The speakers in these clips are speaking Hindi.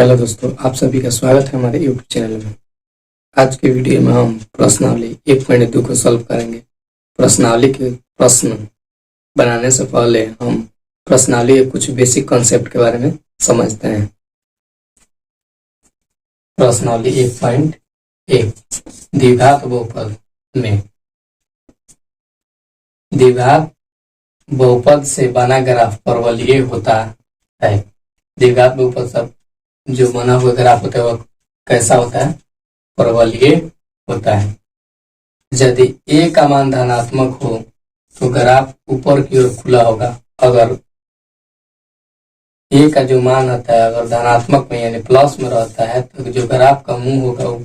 हेलो दोस्तों, आप सभी का स्वागत है हमारे यूट्यूब चैनल में। आज के वीडियो में हम प्रश्नावली 1.2 को सॉल्व करेंगे। प्रश्नावली के प्रश्न बनाने से पहले हम प्रश्नावली के कुछ बेसिक कॉन्सेप्ट के बारे में समझते हैं। प्रश्नावली 1.1 द्विघात बहुपद में द्विघात बहुपद से बना ग्राफ परवलयीय होता है। द्विघात बहुपद सब जो बना हुआ ग्राफ होता है वह कैसा होता है? परवलयीय होता है। यदि a का मान धनात्मक हो तो ग्राफ ऊपर की ओर खुला होगा। अगर a का जो मान होता है अगर धनात्मक में यानी प्लस में रहता है तो जो ग्राफ का मुंह होगा वो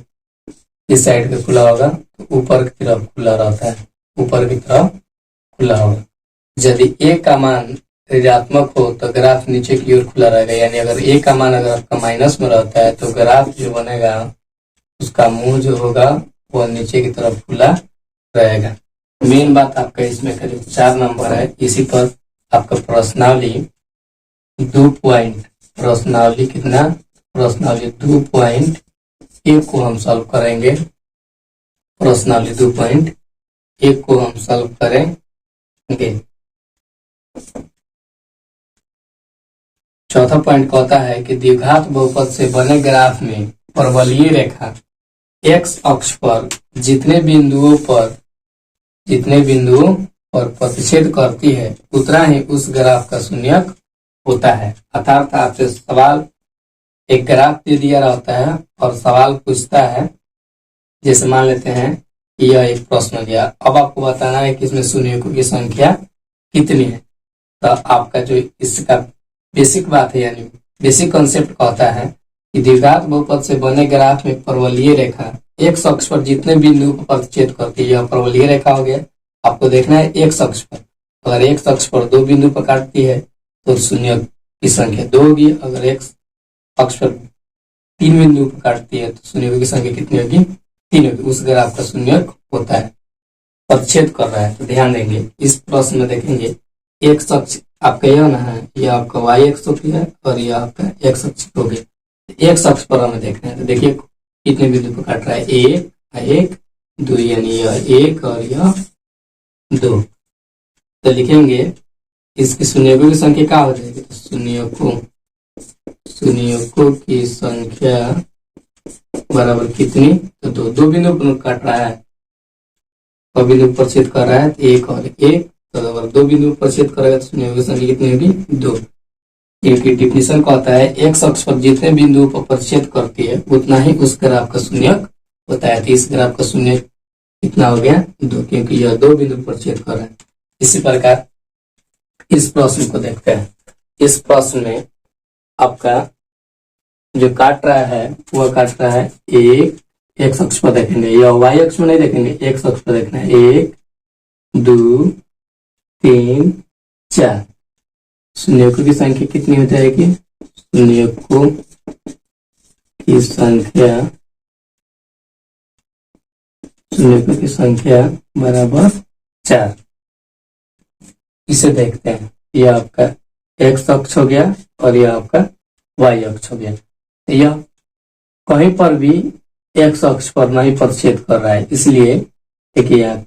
इस साइड पे खुला होगा, तो ऊपर की तरफ खुला रहता है, ऊपर की तरफ खुला होगा। यदि a का मान ऋणात्मक हो तो ग्राफ नीचे की ओर खुला रहेगा, यानी अगर a का मान अगर आपका माइनस में रहता है तो ग्राफ जो बनेगा उसका मुंह जो होगा वो नीचे की तरफ खुला रहेगा। मेन बात आपका इसमें करीब 4 नंबर है। इसी पर आपका प्रश्नावली 2.1 को हम सॉल्व करेंगे। प्रश्नावली 2.1 को हम सॉल्व करेंगे। चौथा पॉइंट कहता है कि द्विघात बहुपद से बने ग्राफ में परवलयीय रेखा x अक्ष पर जितने बिंदुओं पर प्रतिच्छेद करती है उतना ही उस ग्राफ का शून्यक होता है। अर्थात आपसे सवाल एक ग्राफ दे दिया रहता है और सवाल पूछता है, जैसे मान लेते हैं कि यह एक प्रश्न दिया, अब आपको बताना है कि इसमें शून्यकों की संख्या कितनी है। तो आपका जो इसका बेसिक बात है यानी बेसिक कॉन्सेप्ट कहता है कि द्विघात बहुपद से बने ग्राफ में परवलयीय रेखा x अक्ष पर जितने बिंदु पर प्रतिच्छेद करती है, यह परवलयीय रेखा हो गया। आपको देखना है x अक्ष पर, अगर x अक्ष पर 2 बिंदु पर काटती है तो शून्य की संख्या 2 होगी। अगर x अक्ष पर 3 बिंदु पर काटती है तो शून्य की संख्या कितनी होगी? 3 होगी। उस ग्राफ का शून्य होता है, प्रतिच्छेद कर रहा है। तो ध्यान देंगे इस प्रश्न में देखेंगे x अक्ष आपका यह ना है, यह आपका y अक्ष है और यह आपका x अक्ष हो गया। x अक्ष पर हमें देखना है, तो देखिए कितने बिंदु पर काट रहा है? 1 2, यानी यह 1 और यह 2। तो लिखेंगे इसकी शून्यकों की संख्या क्या हो जाएगी? तो शून्यकों की संख्या बराबर कितनी? तो 2 बिंदु पर काट रहा है, और बिंदु पर छेद कर रहा है 1 और 1। तो अगर 2 बिंदु पर छेद करेगा तो शून्य की संख्या कितनी होगी? 2। क्योंकि डिफिनेशन कहता है x अक्ष पर जितने बिंदु पर प्रतिच्छेद करती है उतना ही उस ग्राफ का शून्यक होता है। तो इस ग्राफ का शून्यक कितना हो गया? 2, क्योंकि यह 2 बिंदु पर छेद कर रहा है। इसी प्रकार इस प्रश्न को देखते हैं। इस प्रश्न में आपका जो काट रहा है वह काट रहा है 1 x अक्ष पर देखेंगे, या y अक्ष में नहीं देखेंगे, x अक्ष पर देखना है। 1 2 3 4। शून्यकों की संख्या कितनी हो जाएगी? शून्यकों की संख्या बराबर 4। इसे देखते हैं, यह आपका x अक्ष हो गया और यह आपका y अक्ष हो गया। तो यह कहीं पर भी x अक्ष पर नहीं प्रतिच्छेद कर रहा है, इसलिए देखिए आप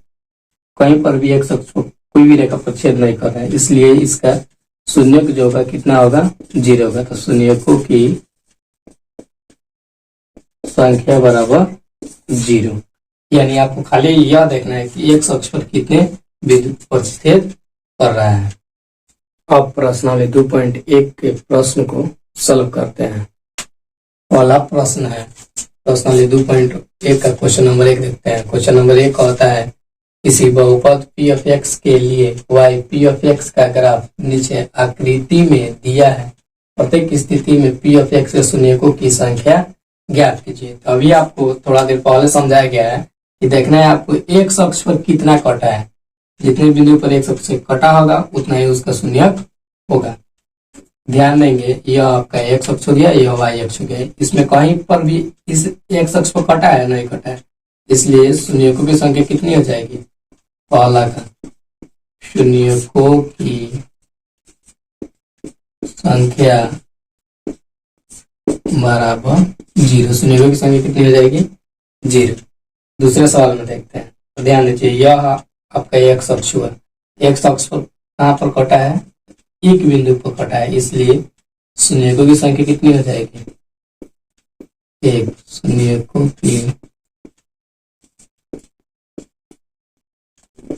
कहीं पर भी x अक्ष पर कोई भी रेखा प्रतिच्छेद नहीं कर रहा है, इसलिए इसका शून्यक जो होगा कितना होगा? 0 होगा। तो शून्यकों की संख्या बराबर 0, यानी आपको खाली यह देखना है कि x अक्ष पर कितने बिंदु प्रतिच्छेद कर रहा है। अब प्रश्नावली 2.1 के प्रश्न को सॉल्व करते हैं। पहला प्रश्न है प्रश्नावली 2.1 का क्वेश्चन नंबर 1 देखते हैं। क्वेश्चन नंबर 1 कहता है किसी बहुपद p of x के लिए y p of x का ग्राफ नीचे आकृति में दिया है। प्रत्येक स्थिति में p of x के शून्यकों की संख्या ज्ञात कीजिए। तो अभी आपको थोड़ा देर पहले समझाया गया है कि देखना है आपको x अक्ष पर कितना कटा है। जितने बिंदु पर x अक्ष से कटा होगा उतना ही उसका शून्यक होगा। ध्यान देंगे यह आपका x अक्ष हो गया, यह y अक्ष हो गया। इसमें कहीं पर भी इस x अक्ष पर कटा है? नहीं कटा है, इसलिए शून्यकों की संख्या कितनी हो जाएगी? पहला का शून्यकों की संख्या बराबर 0। शून्यों की संख्या कितनी हो जाएगी? 0। दूसरे सवाल में देखते हैं, तो ध्यान दीजिए, यह आपका एक अक्ष हुआ, एक अक्ष पर कहाँ पर कटा है? एक बिंदु पर कटा है, इसलिए शून्यों की संख्या कितनी हो जाएगी? 1। शून्यों की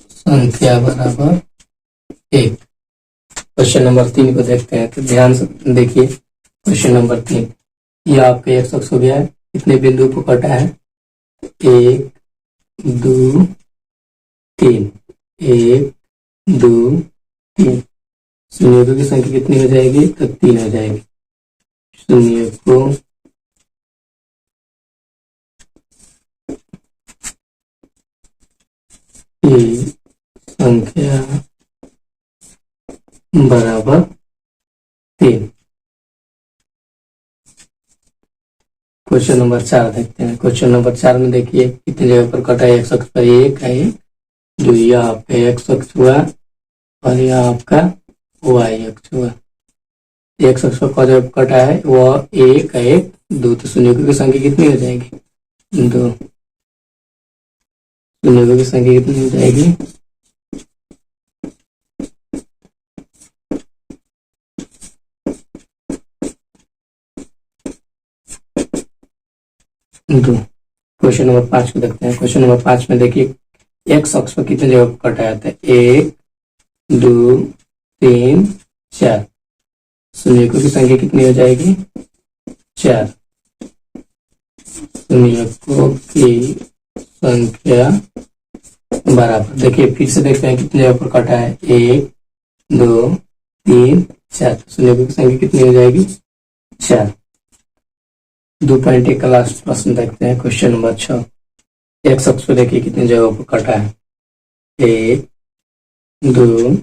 संख्या बराबर 1। क्वेश्चन नंबर 3 को देखते हैं, तो ध्यान से देखिए। क्वेश्चन नंबर 3, यह आपका एक अक्ष हो गया है, कितने बिंदु पर कटा है? 1 2 3। 1 2 3। शून्यों की संख्या कितनी हो जाएगी? तो 3 हो जाएगी। शून्यों की संख्या बराबर 3। क्वेश्चन नंबर 4 देखते हैं। क्वेश्चन नंबर 4 में देखिए, कितनी जगह पर कटा है? एक अक्ष पर 1 है, जो यह आपका एक्स अक्ष हुआ और यह आपका वाई अक्ष हुआ। एक अक्ष पर जब कटा है वह 1 1 2, तो शून्यों की संख्या कितनी हो जाएगी? 2। शून्यों की संख्या कितनी हो जाएगी? 2। क्वेश्चन नंबर 5 को देखते हैं। क्वेश्चन नंबर 5 में देखिए, एक्स अक्ष पर कितने जगह पर कटा जाता है? 1 2 3 4। शून्यों की संख्या कितनी हो जाएगी? 4। शून्यों की संख्या बराबर, देखिए फिर से देखते हैं कितने जगह पर कटा है? 1 2 3 4। शून्यों की संख्या कितनी हो जाएगी? 4। 2.1 का लास्ट प्रश्न देखते हैं। क्वेश्चन नंबर 6, एक्स अक्ष पर देखिए कितनी जगह पर कटा है? 1 2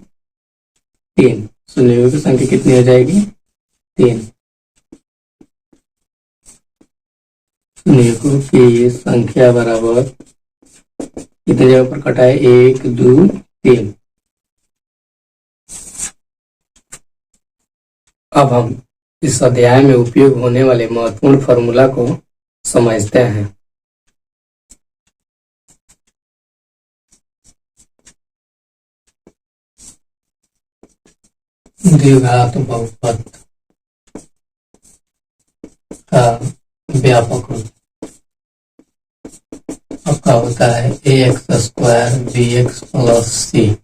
3। शून्यों की संख्या कितनी हो जाएगी? 3। शून्यों की संख्या बराबर कितनी जगह पर कटा है? 1 2 3। अब हम इस अध्याय में उपयोग होने वाले महत्वपूर्ण फॉर्मूला को समझते हैं। द्विघात बहुपद का व्यापक रूप आपका होता है ax² bx + c।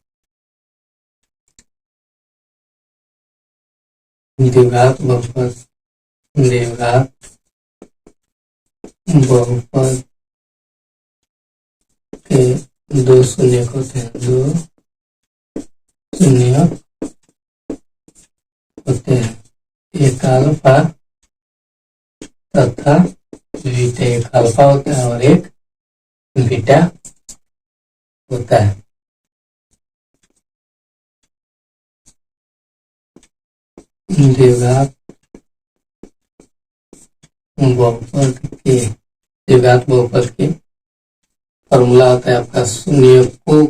द्विघात बहुपद के 2 शून्यक होते हैं, 2 शून्यक होते हैं, एक अल्फा तथा बीटा। एक अल्फा होता है और एक बीटा होता है। द्विघात बहुपद के फॉर्मूला होता है आपका शून्यकों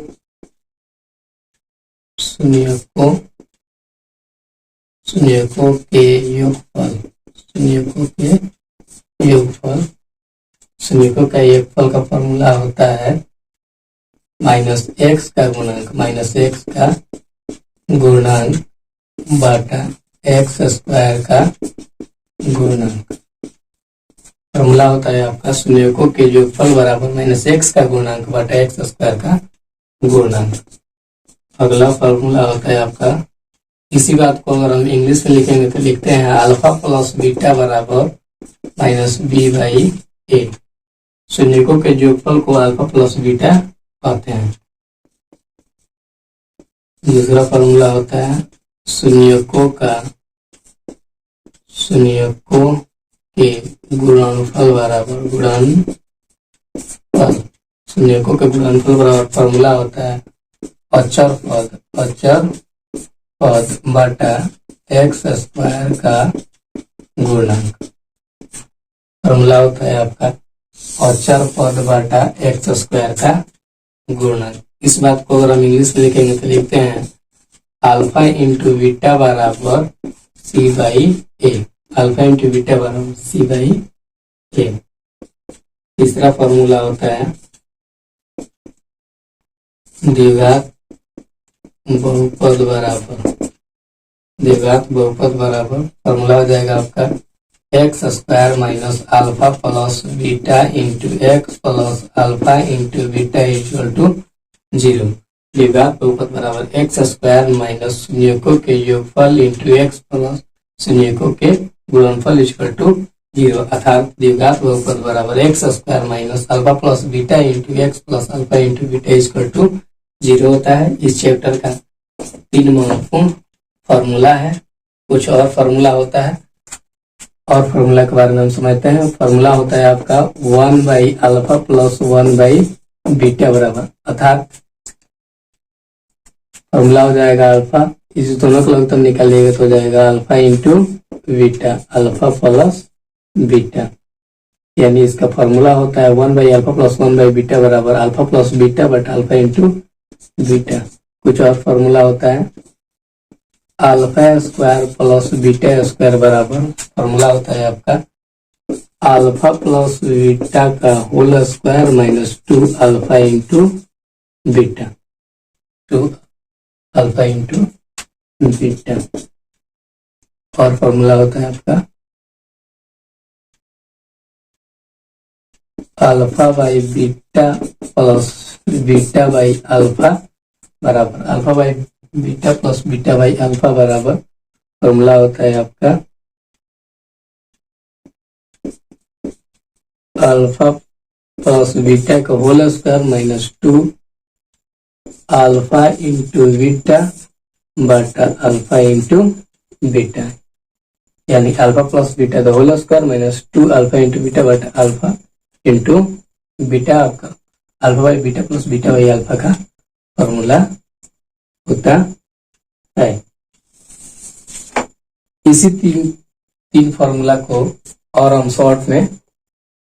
के योगफल। शून्यकों का योगफल का फॉर्मूला होता है -x का गुणनक बटा x² का गुणनक। फॉर्मूला होता है आपका शून्यकों के योगफल बराबर -x का गुणनक बटा x² का गुणनक। अगला फॉर्मूला होता है आपका, इसी बात को अगर हम इंग्लिश में लिखेंगे तो लिखते हैं अल्फा प्लस बीटा बराबर -b/a। शून्यकों के योगफल को अल्फा प्लस बीटा कहते हैं। दूसरा फॉर्मूला होता है शून्यकों के गुणनफल बराबर शून्यकों के गुणनफल बराबर फॉर्मूला होता है अचर पद बटा x² का गुणनक। फॉर्मूला होता है आपका अचर पद बटा x² का गुणनक। इस बात को अगर हम इंग्लिश में लिखेंगे तो लिखते हैं अल्फा इंटू बीटा बराबर c/a। अल्फा इंटू बीटा बराबर सी बाई ए। तीसरा फॉर्मूला होता है द्विघात बहुपद बराबर फॉर्मूला हो जाएगा आपका x square minus alpha plus beta into x plus alpha into beta equal to 0। द्विघात बहुपद बराबर एक्स स्क्वायर माइनस शून्यकों के योगफल इंटू एक्स प्लस शून्यकों के गुणनफल इक्वल टू 0। अर्थात द्विघात बहुपद बराबर x square minus alpha plus beta into x plus alpha into beta equal to 0 होता है। इस चैप्टर का 3 महत्वपूर्ण फॉर्मूला है। कुछ और फॉर्मूला होता है और फॉर्मूला के बारे में हम समझते हैं। फॉर्मूला होता है आपका 1 by alpha plus 1 by beta बराबर, अर्थात फॉर्मूला हो जाएगा अल्फा, इस दोनों को लघुत्तम निकालिएगा तो हो जाएगा alpha into beta, alpha plus beta, यानी इसका फॉर्मूला होता है 1 by alpha plus 1 by beta बराबर alpha plus beta but alpha into beta. कुछ और फॉर्मूला होता है alpha square plus beta square बराबर, फॉर्मूला होता है आपका अल्फा प्लस बीटा का whole square minus 2 alpha into beta, 2 alpha into beta. और फॉर्मूला होता है आपका alpha by beta plus beta by alpha बराबर alpha by beta plus beta by alpha बराबर, फॉर्मूला होता है आपका अल्फा प्लस बीटा का whole square minus 2 alpha into beta बटा अल्फा इंटू बीटा, यानी अल्फा प्लस बीटा का whole square minus 2 alpha into beta बटा अल्फा इंटू बीटा। आपका alpha by beta plus beta by alpha का फॉर्मूला होता है। इसी तीन फॉर्मूला को और हम शॉर्ट में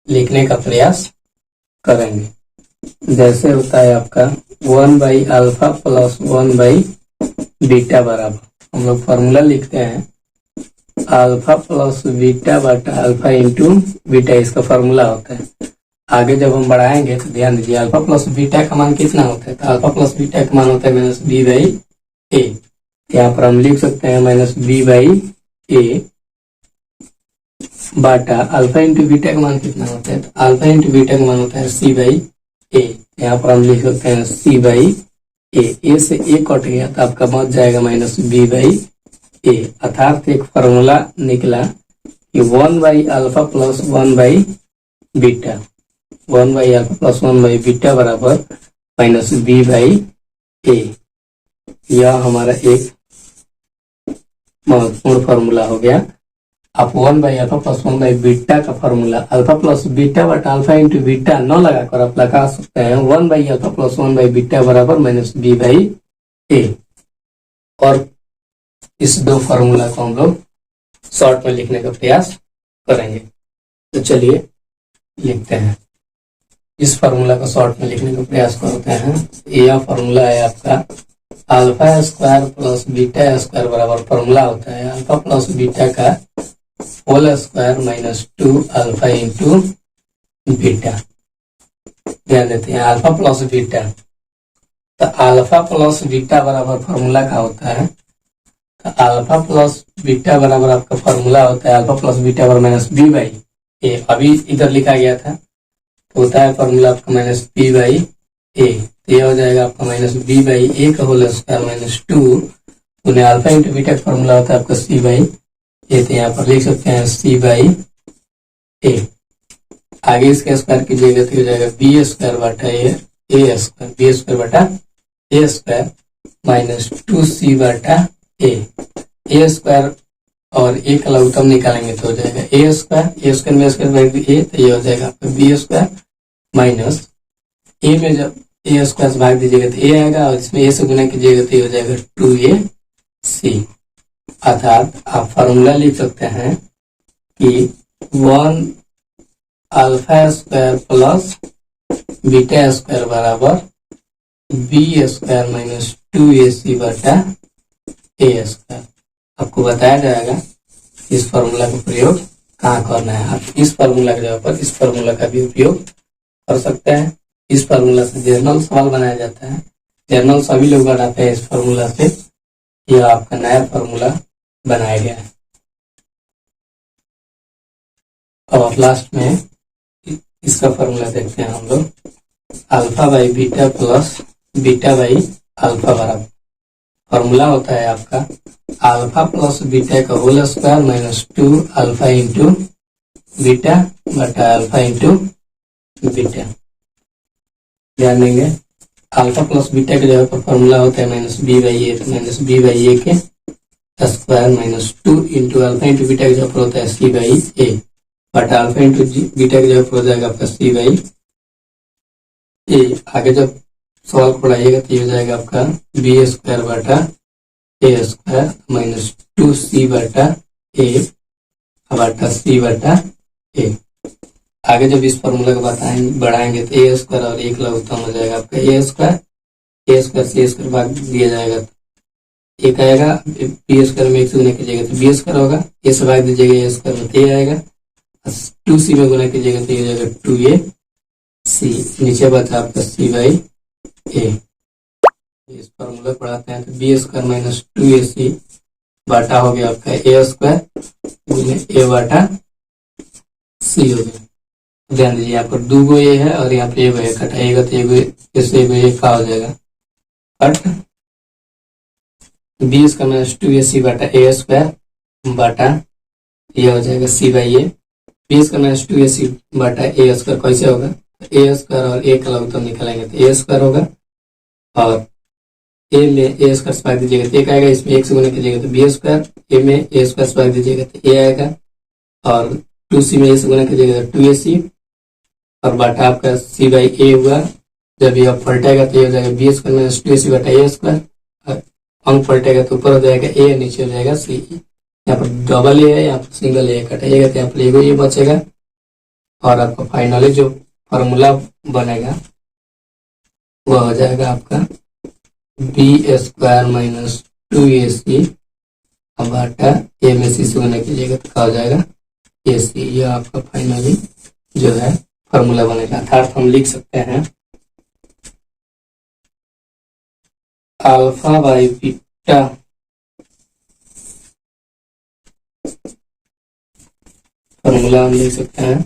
लिखने का प्रयास करेंगे। जैसे होता है आपका 1 by alpha plus 1 by beta बराबर, हम लोग फॉर्मूला लिखते हैं अल्फा प्लस बीटा बटा अल्फा इंटू बीटा, इसका फॉर्मूला होता है। आगे जब हम बढ़ाएंगे तो ध्यान दीजिए अल्फा प्लस बीटा का मान कितना होता है, तो अल्फा प्लस बीटा का मान होता है माइनस बी बाई ए। यहाँ पर हम लिख सकते हैं माइनस बी बाई ए बाटा अल्फा इंटू बीटा का मान कितना होता है, तो अल्फा इंटू बीटा का मान होता है सी बाई ए। यहाँ पर हम लिख सकते हैं सी बाई ए से ए कट गया तो आपका बच जाएगा माइनस बी बाई ए। अर्थात एक फॉर्मूला निकला कि 1 by alpha plus 1 by beta, 1 by alpha plus 1 by beta बराबर माइनस बी बाई ए। यह हमारा एक महत्वपूर्ण फॉर्मूला हो गया। आप 1 by alpha plus 1 by beta का फॉर्मूला अल्फा प्लस बीटा बटा अल्फा इंटू बीटा न लगाकर आप लगा सकते हैं 1 by alpha plus 1 by beta बराबर माइनस बी बाई ए। और इस दो फॉर्मूला को हम लोग शॉर्ट में लिखने का प्रयास करेंगे। तो चलिए लिखते हैं। इस फॉर्मूला को शॉर्ट में लिखने का प्रयास करते हैं। यह फॉर्मूला है आपका alpha square plus beta square बराबर, फॉर्मूला होता है अल्फा प्लस बीटा का whole square minus 2 alpha into beta. ध्यान देते हैं अल्फा प्लस बीटा, तो अल्फा प्लस बीटा बराबर फॉर्मूला का होता है, तो अल्फा प्लस बीटा बराबर आपका फॉर्मूला होता है अल्फा प्लस बीटा बराबर माइनस बी बाई ए। अभी इधर लिखा गया था तो होता है फॉर्मूला आपका माइनस बी बाई ए। तो यह हो जाएगा आपका माइनस बी बाई ए का होल स्क्वायर माइनस 2 उन्हें अल्फा इंटू बीटा का फॉर्मूला होता है आपका सी बाई ए। तो यहाँ पर लिख सकते हैं सी बाई ए। आगे इसका स्क्वायर कीजिएगा तो हो जाएगा बी स्क्वायर बटा ए स्क्वायर, बी स्क्वायर बटा ए स्क्वायर माइनस 2 बटा ए स्क्वायर और ए का लघुत्तम निकालेंगे तो हो जाएगा ए स्क्वायर में स्क्वायर ए, तो ये हो जाएगा आपका बी स्क्वायर माइनस ए में जब ए स्क्वायर से भाग दीजिएगा तो ए आएगा और इसमें ए से गुना कीजिएगा तो ये हो जाएगा 2ac। अर्थात आप फॉर्मूला लिख सकते हैं कि 1 alpha square plus beta square बराबर बी स्क्वायर माइनस 2ac बटा ए स्क्वायर। आपको बताया जाएगा इस फॉर्मूला का प्रयोग कहाँ करना है। आप इस फॉर्मूला की जगह पर इस फॉर्मूला का भी उपयोग कर सकते हैं। इस फॉर्मूला से जनरल सवाल बनाया जाता है, जनरल सभी लोग बनाते हैं इस फॉर्मूला से। यह आपका नया फॉर्मूला बनाया गया है। और लास्ट में इसका फॉर्मूला देखते हैं हम लोग, alpha by beta plus beta by alpha बराबर, फॉर्मूला होता है आपका अल्फा प्लस बीटा का whole square minus 2 alpha into beta बटा अल्फा इंटू बीटा। ध्यान देंगे, अल्फा प्लस बीटा की जगह पर फॉर्मूला होता है minus B by A, minus B by A के square minus 2 into alpha into beta की जगह पर होता है सी बाई ए बटा अल्फा इंटू बीटा की जगह पर हो जाएगा आपका सी बाई ए। आगे जब सवाल को पढ़ाइएगा तो ये हो जाएगा आपका बी स्क्वायर बटा ए स्क्वायर माइनस 2c बटा ए बटा सी बटा ए। आगे जब इस फॉर्मूला को बढ़ाएंगे तो ए स्क्वायर और एक लघुत्तम हो जाएगा आपका ए स्क्वायर से स्क्वायर भाग दिया जाएगा तो एक आएगा, बी स्क्वायर में एक से गुना कीजिएगा तो बी स्क्वायर होगा, ए से भाग दीजिएगा ए स्क्वायर में तो ए आएगा, 2c में गुना कीजिएगा तो ये हो जाएगा 2ac, नीचे बचा आपका सी बाई ए। इस फॉर्मूला पढ़ाते हैं तो बी स्क्वायर माइनस 2ac बाटा हो गया आपका ए स्क्वायर गुने ए बाटा सी हो गया। ध्यान दीजिए यहाँ पर 2 गो ए है और यहाँ पे एगो ए कटाइएगा तो एगो ए का हो जाएगा cut, B square minus 2ac बाटा ए स्क्वायर बाटा ये हो जाएगा C by A. B square minus 2ac बाटा ए स्क्वायर कैसे होगा, ए स्क्वायर और ए का लघुत्तम निकालेंगे तो ए स्क्वायर होगा और ए स्क्वायर से भाग दीजिएगा तो एक आएगा, इसमें एक से गुना कीजिएगा तो बी स्क्वायर, ए में ए स्क्वायर से भाग दीजिएगा तो ए आएगा और 2c में ए से गुना कीजिएगा तो 2ac और बाटा आपका सी बाई ए हुआ। जब ये पलटेगा तो ये हो जाएगा बी स्क्वायर माइनस 2ac बाटा ए स्क्वायर, अंक पलटेगा तो ऊपर हो जाएगा ए नीचे हो जाएगा सी। यहाँ पर डबल ए है, यहाँ पर सिंगल ए कटाइएगा तो यहाँ पर एगो ये बचेगा और आपका फाइनली जो फॉर्मूला बनेगा वह हो जाएगा आपका बी स्क्वायर माइनस 2ac बाटा ए में सी से गुना कीजिएगा तो क्या हो जाएगा ए सी। यह आपका फाइनली जो है फॉर्मूला बनेगा। अर्थात हम लिख सकते हैं अल्फा बाई बीटा फॉर्मूला हम लिख सकते हैं,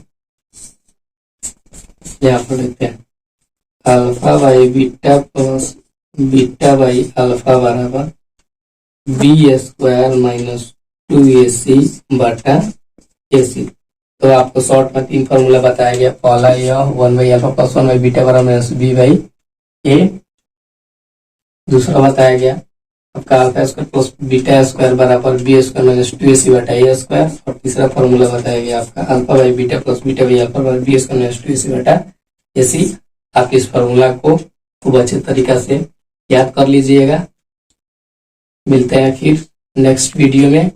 यहाँ पर लिखते हैं alpha by beta plus beta by alpha बराबर बी स्क्वायर माइनस 2ac बटा ac। तो आपको शॉर्ट में 3 फॉर्मूला बताया गया। पहला यह 1 by alpha plus 1 by beta बराबर माइनस बी बाई ए। दूसरा बताया गया आपका alpha square plus beta square बराबर बी स्क्वायर माइनस 2ac बटा ए स्क्वायर। और तीसरा फॉर्मूला बताया गया आपका alpha by beta plus beta by alpha बराबर बी स्क्वायर माइनस 2ac बटा ac। आप इस फॉर्मूला को खूब अच्छे तरीका से याद कर लीजिएगा। मिलते हैं फिर नेक्स्ट वीडियो में।